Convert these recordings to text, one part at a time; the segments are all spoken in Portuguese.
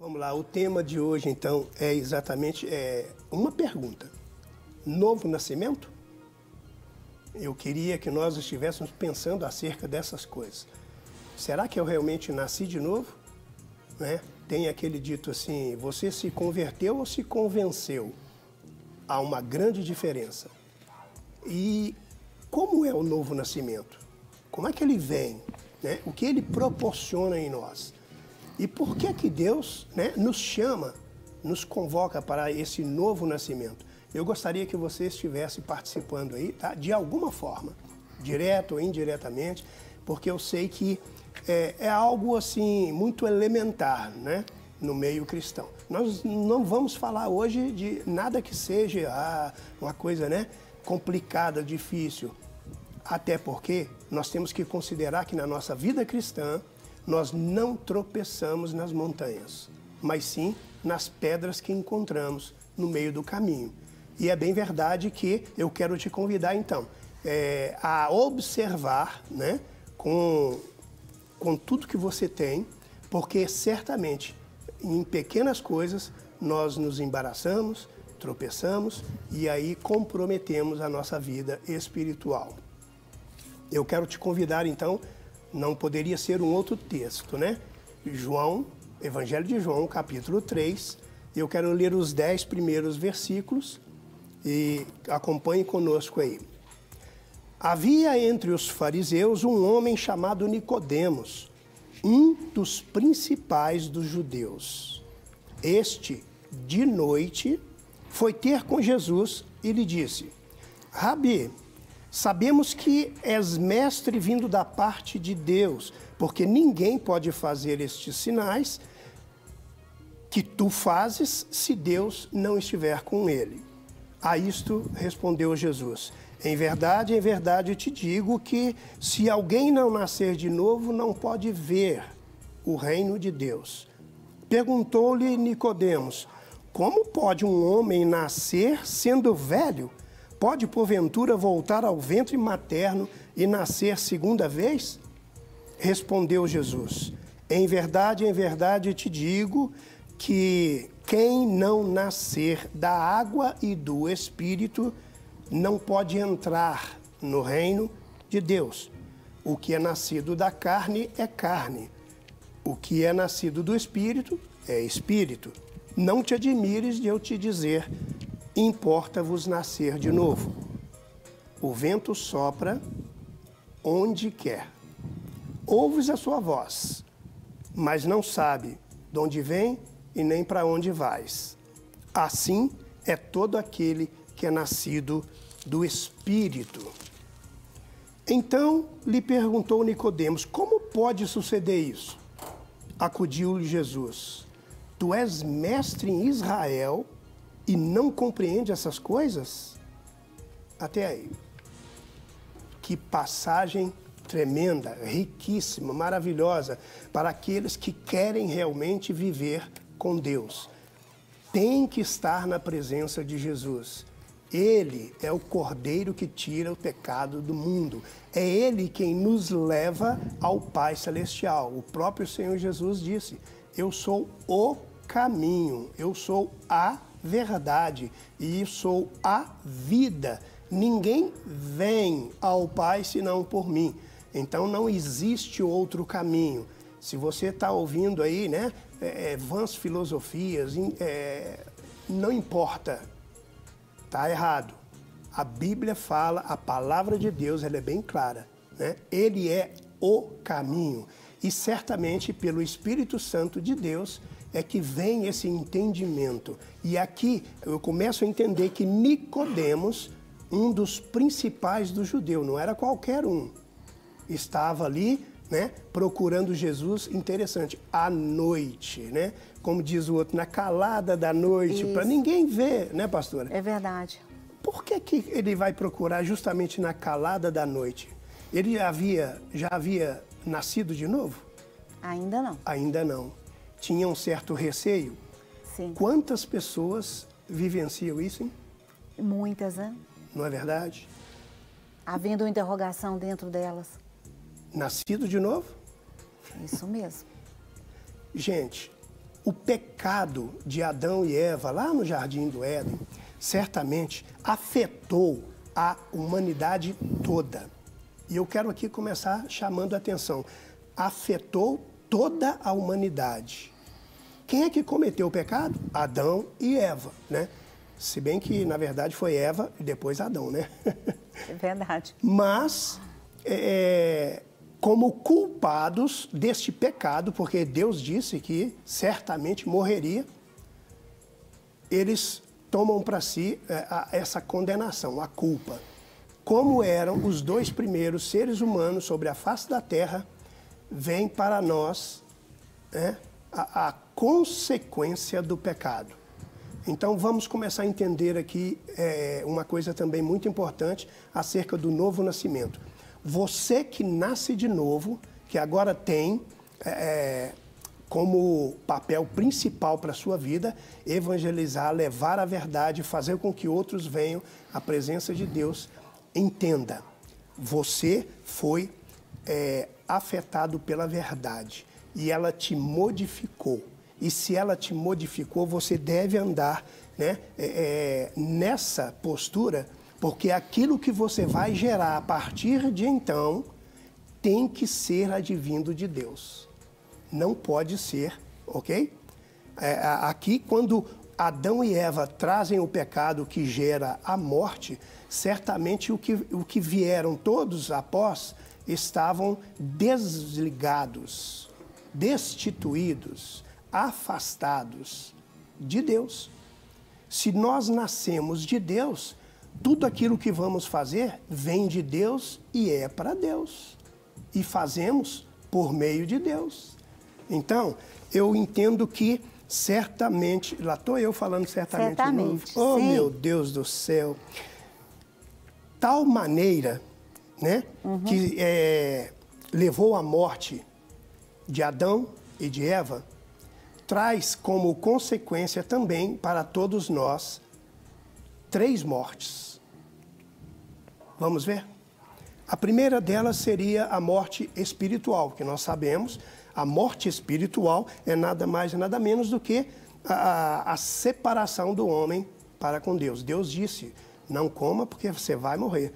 Vamos lá, o tema de hoje, então, é exatamente uma pergunta. Novo nascimento? Eu queria que nós estivéssemos pensando acerca dessas coisas. Será que eu realmente nasci de novo? Né? Tem aquele dito assim, você se converteu ou se convenceu? Há uma grande diferença. E como é o novo nascimento? Como é que ele vem? Né? O que ele proporciona em nós? E por que que Deus, né, nos chama, nos convoca para esse novo nascimento? Eu gostaria que você estivesse participando aí, tá? De alguma forma, direto ou indiretamente, porque eu sei que é algo assim muito elementar, né, no meio cristão. Nós não vamos falar hoje de nada que seja uma coisa, né, complicada, difícil. Até porque nós temos que considerar que na nossa vida cristã, nós não tropeçamos nas montanhas, mas sim nas pedras que encontramos no meio do caminho. E é bem verdade que eu quero te convidar, então, a observar, né, com tudo que você tem, porque certamente em pequenas coisas nós nos embaraçamos, tropeçamos e aí comprometemos a nossa vida espiritual. Eu quero te convidar, então, não poderia ser um outro texto, né? João, Evangelho de João, capítulo 3. Eu quero ler os 10 primeiros versículos e acompanhe conosco aí. Havia entre os fariseus um homem chamado Nicodemos, um dos principais dos judeus. Este, de noite, foi ter com Jesus e lhe disse, Rabi, sabemos que és mestre vindo da parte de Deus, porque ninguém pode fazer estes sinais que tu fazes se Deus não estiver com ele. A isto respondeu Jesus, em verdade eu te digo que se alguém não nascer de novo, não pode ver o reino de Deus. Perguntou-lhe Nicodemos, como pode um homem nascer sendo velho? Pode, porventura, voltar ao ventre materno e nascer segunda vez? Respondeu Jesus, em verdade te digo que quem não nascer da água e do Espírito não pode entrar no reino de Deus. O que é nascido da carne é carne. O que é nascido do Espírito é Espírito. Não te admires de eu te dizer, importa-vos nascer de novo. O vento sopra onde quer. Ouves a sua voz, mas não sabe de onde vem e nem para onde vais. Assim é todo aquele que é nascido do Espírito. Então lhe perguntou Nicodemos, como pode suceder isso? Acudiu-lhe Jesus, tu és mestre em Israel e não compreende essas coisas? Até aí. Que passagem tremenda, riquíssima, maravilhosa para aqueles que querem realmente viver com Deus. Tem que estar na presença de Jesus. Ele é o Cordeiro que tira o pecado do mundo. É Ele quem nos leva ao Pai Celestial. O próprio Senhor Jesus disse, eu sou o caminho, eu sou a verdade e sou a vida. Ninguém vem ao Pai senão por mim. Então não existe outro caminho. Se você está ouvindo aí, né, vãs filosofias, não importa, está errado. A Bíblia fala, a palavra de Deus, ela é bem clara, né? Ele é o caminho. E certamente pelo Espírito Santo de Deus é que vem esse entendimento. E aqui eu começo a entender que Nicodemos, um dos principais do judeu, não era qualquer um, estava ali, né, procurando Jesus, interessante, à noite, né? Como diz o outro, na calada da noite, para ninguém ver, né, pastora? É verdade. Por que que ele vai procurar justamente na calada da noite? Ele já havia nascido de novo? Ainda não. Ainda não. Tinha um certo receio? Sim. Quantas pessoas vivenciam isso, hein? Muitas, né? Não é verdade? Havendo uma interrogação dentro delas. Nascido de novo? Isso mesmo. Gente, o pecado de Adão e Eva lá no Jardim do Éden, certamente afetou a humanidade toda. E eu quero aqui começar chamando a atenção. Afetou toda a humanidade. Quem é que cometeu o pecado? Adão e Eva, né? Se bem que, na verdade, foi Eva e depois Adão, né? É verdade. Mas, como culpados deste pecado, porque Deus disse que certamente morreria, eles tomam para si essa condenação, a culpa. Como eram os dois primeiros seres humanos sobre a face da terra, vem para nós a consequência do pecado. Então, vamos começar a entender aqui uma coisa também muito importante acerca do novo nascimento. Você que nasce de novo, que agora tem como papel principal para a sua vida, evangelizar, levar a verdade, fazer com que outros venham à presença de Deus, entenda, você foi afetado pela verdade e ela te modificou. E se ela te modificou, você deve andar, né, nessa postura, porque aquilo que você vai gerar a partir de então tem que ser advindo de Deus. Não pode ser, ok? Aqui, quando Adão e Eva trazem o pecado que gera a morte, certamente o que vieram todos após estavam desligados, destituídos, afastados de Deus. Se nós nascemos de Deus, tudo aquilo que vamos fazer vem de Deus e é para Deus. E fazemos por meio de Deus. Então, eu entendo que certamente, lá estou eu falando certamente. Oh, sim. Meu Deus do céu. Tal maneira, né, que levou à morte de Adão e de Eva, traz como consequência também para todos nós 3 mortes. Vamos ver? A primeira delas seria a morte espiritual, que nós sabemos, a morte espiritual é nada mais e nada menos do que a separação do homem para com Deus. Deus disse, não coma porque você vai morrer.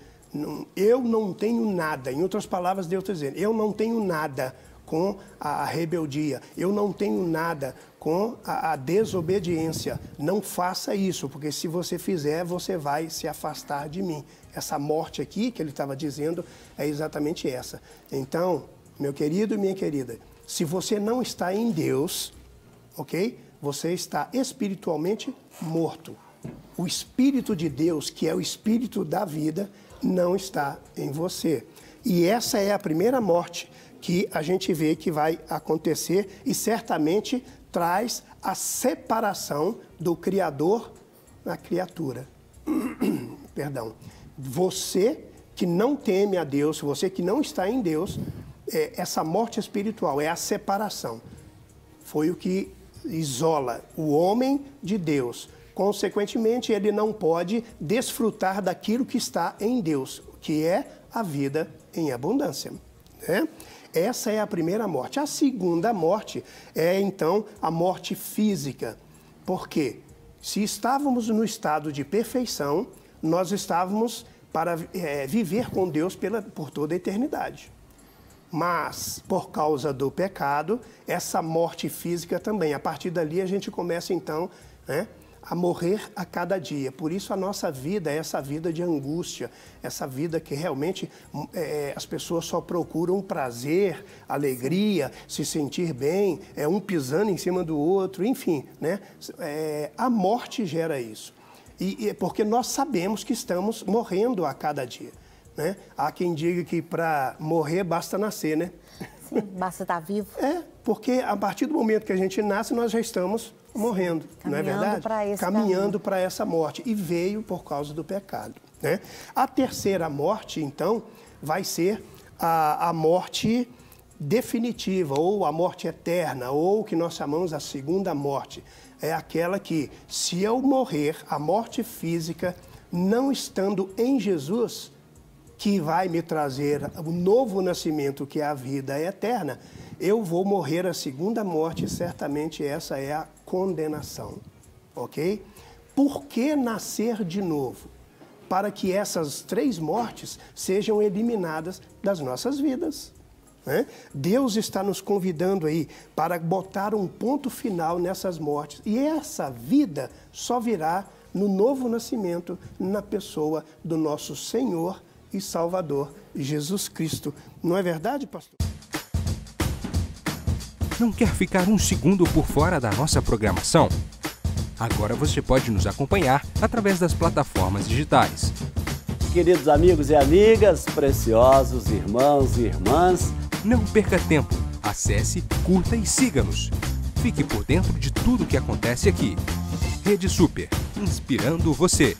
Eu não tenho nada, em outras palavras Deus está dizendo, eu não tenho nada com a rebeldia, eu não tenho nada com a desobediência. Não faça isso, porque se você fizer, você vai se afastar de mim. Essa morte aqui, que ele estava dizendo, é exatamente essa. Então, meu querido e minha querida, se você não está em Deus, ok? Você está espiritualmente morto. O Espírito de Deus, que é o Espírito da vida, não está em você. E essa é a primeira morte que a gente vê que vai acontecer e certamente traz a separação do Criador da criatura. Perdão. Você que não teme a Deus, você que não está em Deus, essa morte espiritual é a separação. Foi o que isola o homem de Deus. Consequentemente, ele não pode desfrutar daquilo que está em Deus, que é a vida em abundância, né? Essa é a primeira morte. A segunda morte é, então, a morte física. Por quê? Se estávamos no estado de perfeição, nós estávamos para viver com Deus por toda a eternidade. Mas, por causa do pecado, essa morte física também. A partir dali, a gente começa, então, a morrer a cada dia. Por isso a nossa vida é essa vida de angústia, essa vida que realmente as pessoas só procuram prazer, alegria, se sentir bem, um pisando em cima do outro, enfim, né? A morte gera isso. E porque nós sabemos que estamos morrendo a cada dia, né? Há quem diga que para morrer basta nascer, né? Sim, basta estar vivo. Porque a partir do momento que a gente nasce, nós já estamos morrendo, não é verdade? Caminhando para essa morte. E veio por causa do pecado, né? A terceira morte, então, vai ser a morte definitiva, ou a morte eterna, ou o que nós chamamos a segunda morte. É aquela que, se eu morrer, a morte física, não estando em Jesus, que vai me trazer o novo nascimento, que é a vida eterna, eu vou morrer a segunda morte, e certamente essa é a condenação, ok? Por que nascer de novo? Para que essas 3 mortes sejam eliminadas das nossas vidas. Né? Deus está nos convidando aí para botar um ponto final nessas mortes. E essa vida só virá no novo nascimento, na pessoa do nosso Senhor e Salvador, Jesus Cristo. Não é verdade, pastor? Não quer ficar um segundo por fora da nossa programação? Agora você pode nos acompanhar através das plataformas digitais. Queridos amigos e amigas, preciosos irmãos e irmãs, não perca tempo. Acesse, curta e siga-nos. Fique por dentro de tudo o que acontece aqui. Rede Super, inspirando você.